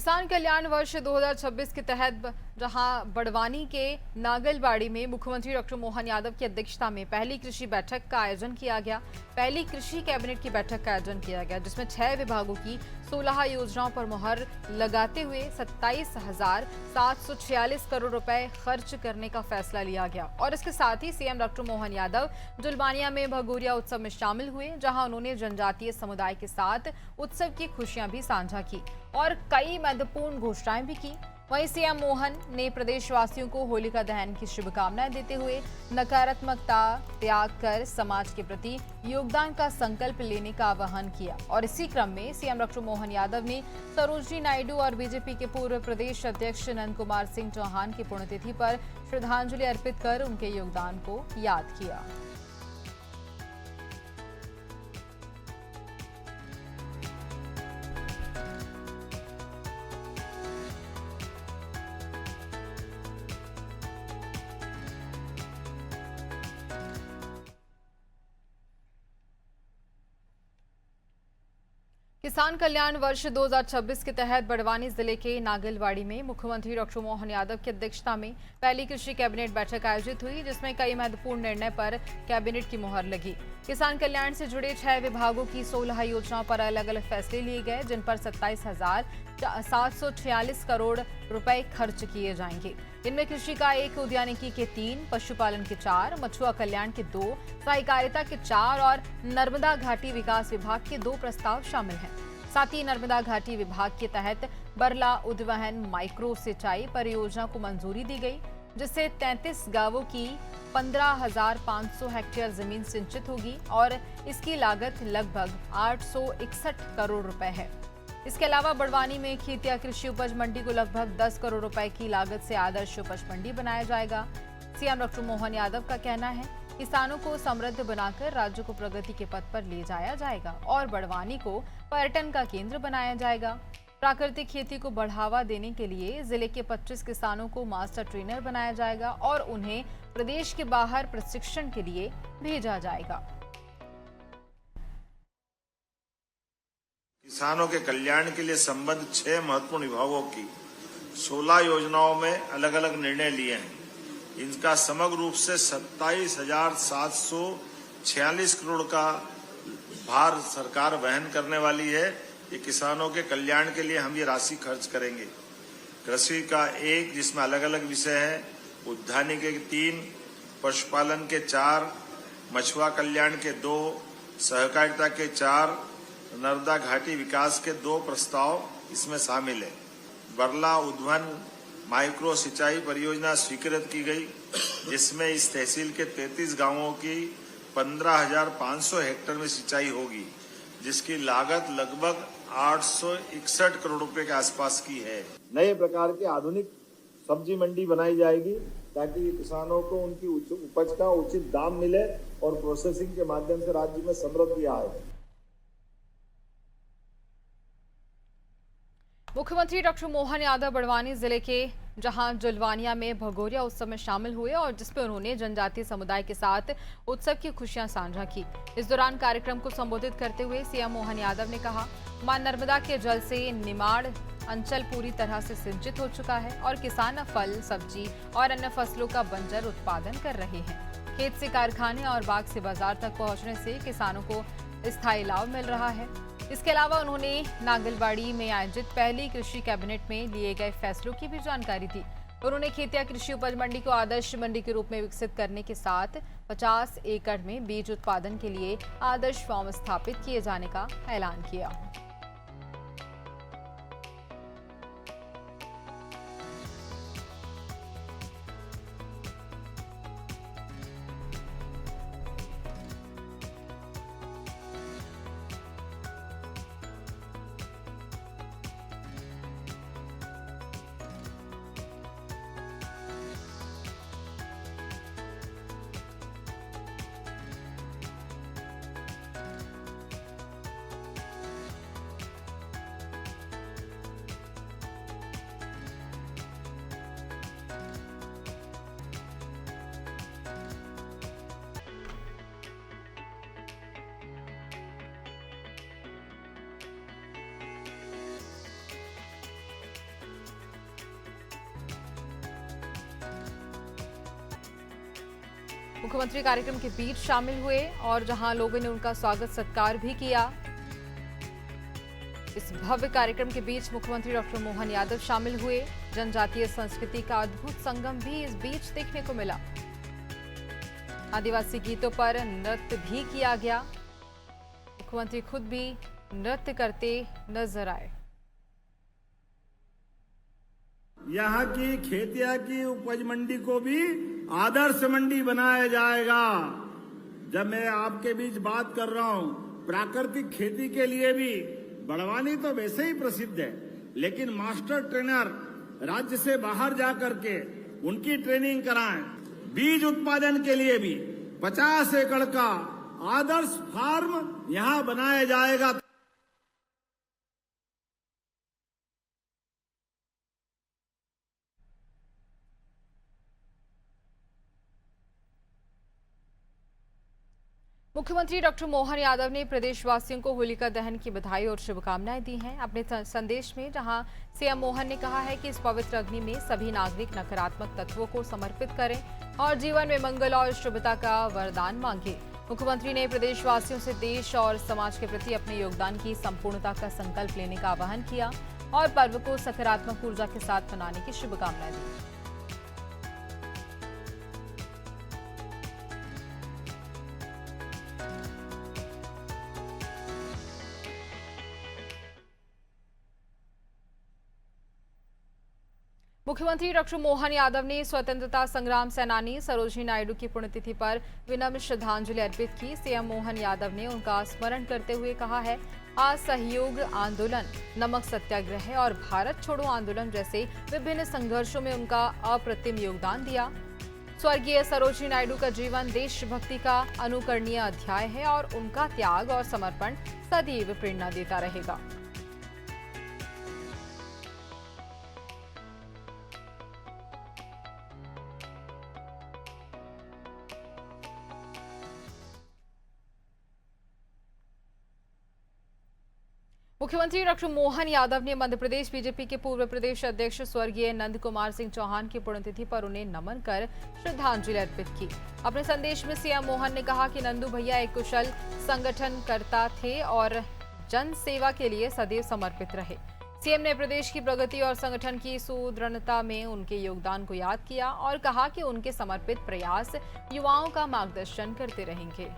किसान कल्याण वर्ष 2026 के तहत जहां बड़वानी के नागलबाड़ी में मुख्यमंत्री डॉक्टर मोहन यादव की अध्यक्षता में पहली कृषि बैठक का आयोजन किया गया। पहली कृषि कैबिनेट की बैठक का आयोजन किया गया, जिसमें 6 विभागों की 16 योजनाओं पर मुहर लगाते हुए 27,746 करोड़ रुपए खर्च करने का फैसला लिया गया। और इसके साथ ही सीएम डॉक्टर मोहन यादव जुलबानिया में भगोरिया उत्सव में शामिल हुए, जहां उन्होंने जनजातीय समुदाय के साथ उत्सव की खुशियां भी साझा की और कई महत्वपूर्ण घोषणाएं भी की। वहीं सीएम मोहन ने प्रदेशवासियों को होलिका दहन की शुभकामनाएं देते हुए नकारात्मकता त्याग कर समाज के प्रति योगदान का संकल्प लेने का आह्वान किया। और इसी क्रम में सीएम डॉक्टर मोहन यादव ने सरोजिनी नायडू और बीजेपी के पूर्व प्रदेश अध्यक्ष नंद कुमार सिंह चौहान की पुण्यतिथि पर श्रद्धांजलि अर्पित कर उनके योगदान को याद किया। किसान कल्याण वर्ष 2026 के तहत बड़वानी जिले के नागलबाड़ी में मुख्यमंत्री डॉक्टर मोहन यादव की अध्यक्षता में पहली कृषि कैबिनेट बैठक आयोजित हुई, जिसमें कई महत्वपूर्ण निर्णय पर कैबिनेट की मुहर लगी। किसान कल्याण से जुड़े 6 विभागों की 16 योजनाओं पर अलग अलग फैसले लिए गए, जिन पर 27,746 करोड़ रुपए खर्च किए जाएंगे। इनमें कृषि का 1, उद्यानिकी के 3, पशुपालन के 4, मछुआ कल्याण के 2, सहकारिता के 4 और नर्मदा घाटी विकास विभाग के 2 प्रस्ताव शामिल हैं। साथ ही नर्मदा घाटी विभाग के तहत बरला उद्वहन माइक्रो सिंचाई परियोजना को मंजूरी दी गई, जिससे 33 गांवों की 15,500 हेक्टेयर जमीन सिंचित होगी और इसकी लागत लगभग 861 करोड़ रुपए है। इसके अलावा बड़वानी में खेतिया कृषि उपज मंडी को लगभग 10 करोड़ रुपए की लागत से आदर्श उपज मंडी बनाया जाएगा। सीएम डॉक्टर मोहन यादव का कहना है, किसानों को समृद्ध बनाकर राज्य को प्रगति के पथ पर ले जाया जाएगा और बड़वानी को पर्यटन का केंद्र बनाया जाएगा। प्राकृतिक खेती को बढ़ावा देने के लिए जिले के 25 किसानों को मास्टर ट्रेनर बनाया जाएगा और उन्हें प्रदेश के बाहर प्रशिक्षण के लिए भेजा जाएगा। किसानों के कल्याण के लिए संबद्ध 6 महत्वपूर्ण विभागों की 16 योजनाओं में अलग अलग निर्णय लिए हैं। इनका समग्र रूप से 27,746 करोड़ का भार सरकार वहन करने वाली है। ये किसानों के कल्याण के लिए हम ये राशि खर्च करेंगे। कृषि का 1, जिसमें अलग अलग विषय है, उद्यानिकी के 3, पशुपालन के 4, मछुआ कल्याण के 2, सहकारिता के 4, नर्मदा घाटी विकास के 2 प्रस्ताव इसमें शामिल है। बरला उद्वहन माइक्रो सिंचाई परियोजना स्वीकृत की गई, जिसमें इस तहसील के 33 गांवों की 15,500 हेक्टेयर में सिंचाई होगी, जिसकी लागत लगभग 861 करोड़ रुपए के आसपास की है। नए प्रकार की आधुनिक सब्जी मंडी बनाई जाएगी, ताकि किसानों को उनकी उपज का उचित दाम मिले और प्रोसेसिंग के माध्यम से राज्य में समृद्धि आए। मुख्यमंत्री डॉक्टर मोहन यादव बड़वानी जिले के जहां जुलवानिया में भगोरिया उत्सव में शामिल हुए और जिसमें उन्होंने जनजातीय समुदाय के साथ उत्सव की खुशियां साझा की। इस दौरान कार्यक्रम को संबोधित करते हुए सीएम मोहन यादव ने कहा, मां नर्मदा के जल से निमाड़ अंचल पूरी तरह से सिंचित हो चुका है और किसान फल, सब्जी और अन्य फसलों का बंजर उत्पादन कर रहे हैं। खेत से कारखाने और बाग से बाजार तक पहुंचने से किसानों को स्थायी लाभ मिल रहा है। इसके अलावा उन्होंने नागलबाड़ी में आयोजित पहली कृषि कैबिनेट में लिए गए फैसलों की भी जानकारी दी। उन्होंने खेतिया कृषि उपज मंडी को आदर्श मंडी के रूप में विकसित करने के साथ 50 एकड़ में बीज उत्पादन के लिए आदर्श फार्म स्थापित किए जाने का ऐलान किया। मुख्यमंत्री कार्यक्रम के बीच शामिल हुए और जहां लोगों ने उनका स्वागत सत्कार भी किया। इस भव्य कार्यक्रम के बीच मुख्यमंत्री डॉक्टर मोहन यादव शामिल हुए। जनजातीय संस्कृति का अद्भुत संगम भी इस बीच देखने को मिला। आदिवासी गीतों पर नृत्य भी किया गया। मुख्यमंत्री खुद भी नृत्य करते नजर आए। यहाँ की खेतिया की उपज मंडी को भी आदर्श मंडी बनाया जाएगा। जब मैं आपके बीच बात कर रहा हूँ, प्राकृतिक खेती के लिए भी बड़वानी तो वैसे ही प्रसिद्ध है, लेकिन मास्टर ट्रेनर राज्य से बाहर जा करके उनकी ट्रेनिंग कराएं। बीज उत्पादन के लिए भी 50 एकड़ का आदर्श फार्म यहाँ बनाया जाएगा। मुख्यमंत्री डॉक्टर मोहन यादव ने प्रदेशवासियों को होलिका दहन की बधाई और शुभकामनाएं दी हैं। अपने संदेश में जहां सीएम मोहन ने कहा है कि इस पवित्र अग्नि में सभी नागरिक नकारात्मक तत्वों को समर्पित करें और जीवन में मंगल और शुभता का वरदान मांगे। मुख्यमंत्री ने प्रदेशवासियों से देश और समाज के प्रति अपने योगदान की संपूर्णता का संकल्प लेने का आह्वान किया और पर्व को सकारात्मक ऊर्जा के साथ मनाने की शुभकामनाएं दी। मुख्यमंत्री डॉक्टर मोहन यादव ने स्वतंत्रता संग्राम सेनानी सरोजिनी नायडू की पुण्यतिथि पर विनम्र श्रद्धांजलि अर्पित की। सीएम मोहन यादव ने उनका स्मरण करते हुए कहा है, असहयोग आंदोलन, नमक सत्याग्रह और भारत छोड़ो आंदोलन जैसे विभिन्न संघर्षों में उनका अप्रतिम योगदान दिया। स्वर्गीय सरोजिनी नायडू का जीवन देशभक्ति का अनुकरणीय अध्याय है और उनका त्याग और समर्पण सदैव प्रेरणा देता रहेगा। मुख्यमंत्री डॉक्टर मोहन यादव ने मध्य प्रदेश बीजेपी के पूर्व प्रदेश अध्यक्ष स्वर्गीय नंद कुमार सिंह चौहान की पुण्यतिथि पर उन्हें नमन कर श्रद्धांजलि अर्पित की। अपने संदेश में सीएम मोहन ने कहा कि नंदू भैया एक कुशल संगठनकर्ता थे और जन सेवा के लिए सदैव समर्पित रहे। सीएम ने प्रदेश की प्रगति और संगठन की सुदृढ़ता में उनके योगदान को याद किया और कहा कि उनके समर्पित प्रयास युवाओं का मार्गदर्शन करते रहेंगे।